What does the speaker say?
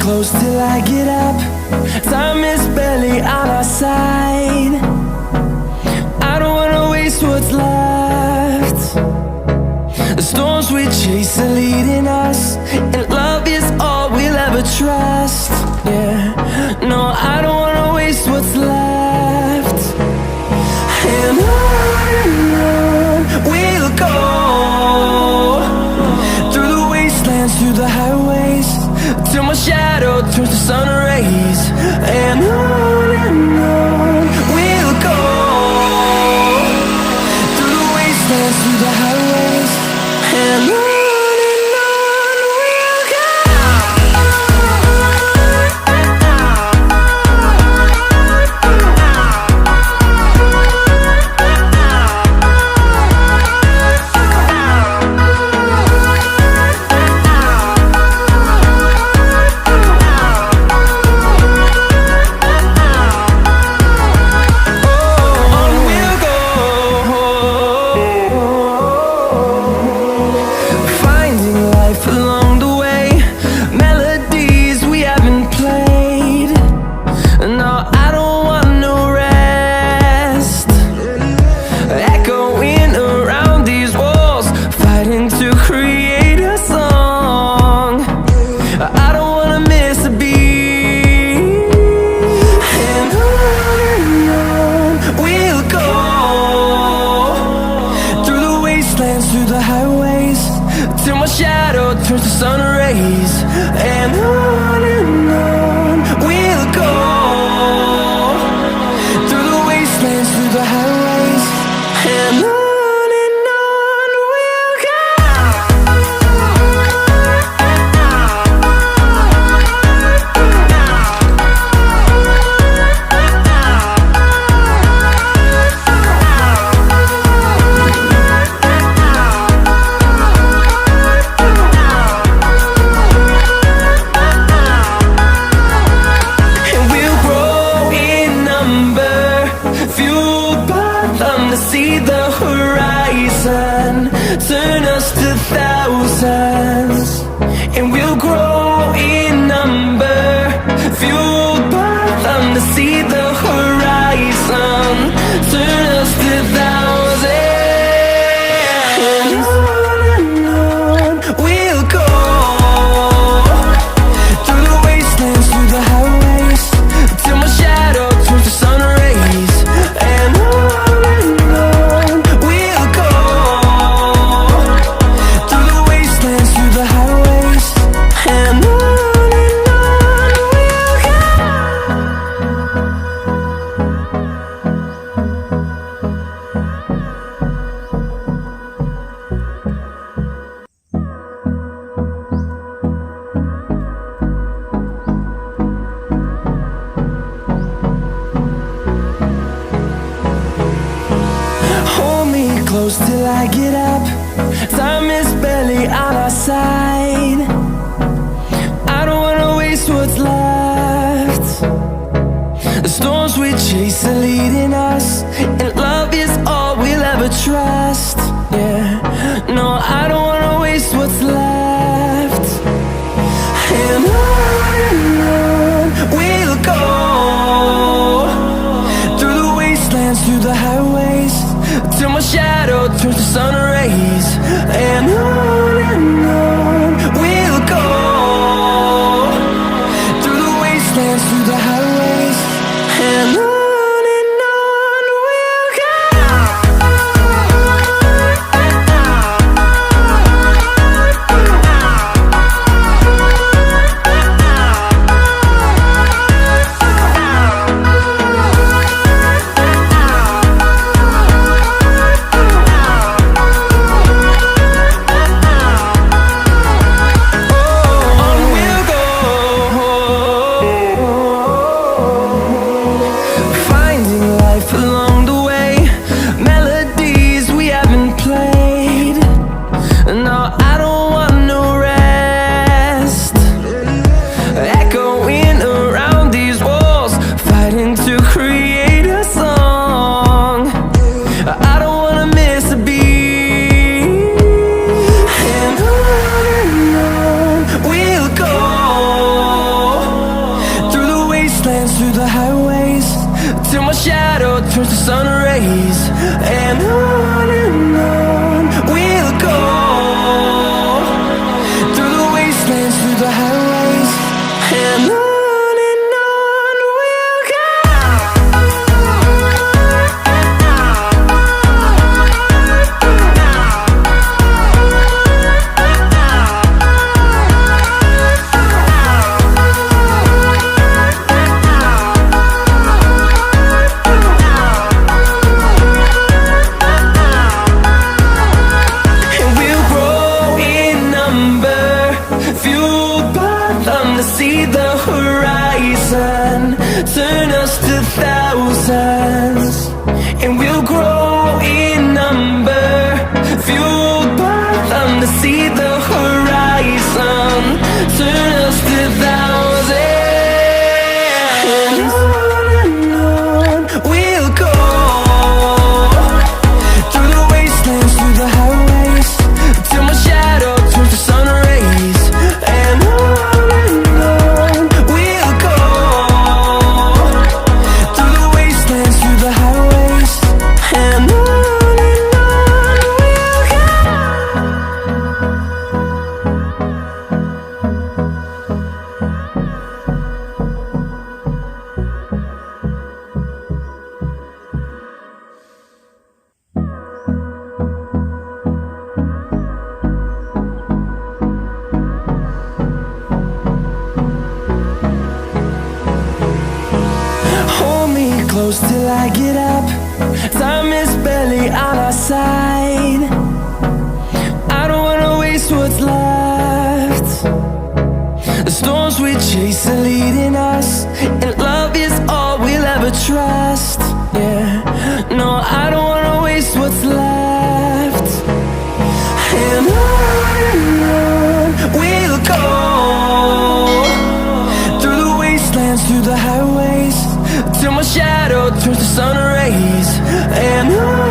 close till I get up. Time is barely on our side. I don't wanna waste what's left. The storms we chase are leading us, and love is all we'll ever trust. Yeah, no, I don't wanna waste what's left. And on we'll go, through the wastelands, through the highways, till my shadow turns to sun rays. And on we'll go, through the wastelands, through the highways, and on we'll go. Turns to sun rays, and on we'll go, through the wastelands, through the highways, and on we'll go. Turn us to thousands, and we'll grow in number, fueled by them to see the horizon. Turn us to thousands, and on we'll go, through the wastelands, through the highways, till my shadow turns to sun rays. And on we'll go, through the wastelands, through the highways, and on we'll go. Hold me close till I get up. Time is barely on our side. I don't wanna waste what's left. The storms we chase are leading us, and love is all we'll ever trust. Yeah, no, I don't wanna waste what's left. And on we'll go, through the wastelands, through the highways, till my shadow turns to sun rays. And on we'll go, through the wastelands, through the highways, and on we'll go. the highways, till my shadow turns to sun rays. And on we'll go, through the wastelands, through the highways. And on we'll go. See the horizon, turn us to thousands, and we'll grow in number, fueled by them to see the horizon, turn us to thousands, and on we'll go, through the wastelands, through the highways, till my shadow turns to sun rays. And close till I get up. Time is barely on our side. I don't wanna waste what's left. The storms we chase are leading us, and love is all we'll ever trust. Yeah, no, I don't wanna waste what's left. And on we'll go, through the wastelands, through the highways, till my shadow turns to sun rays. And on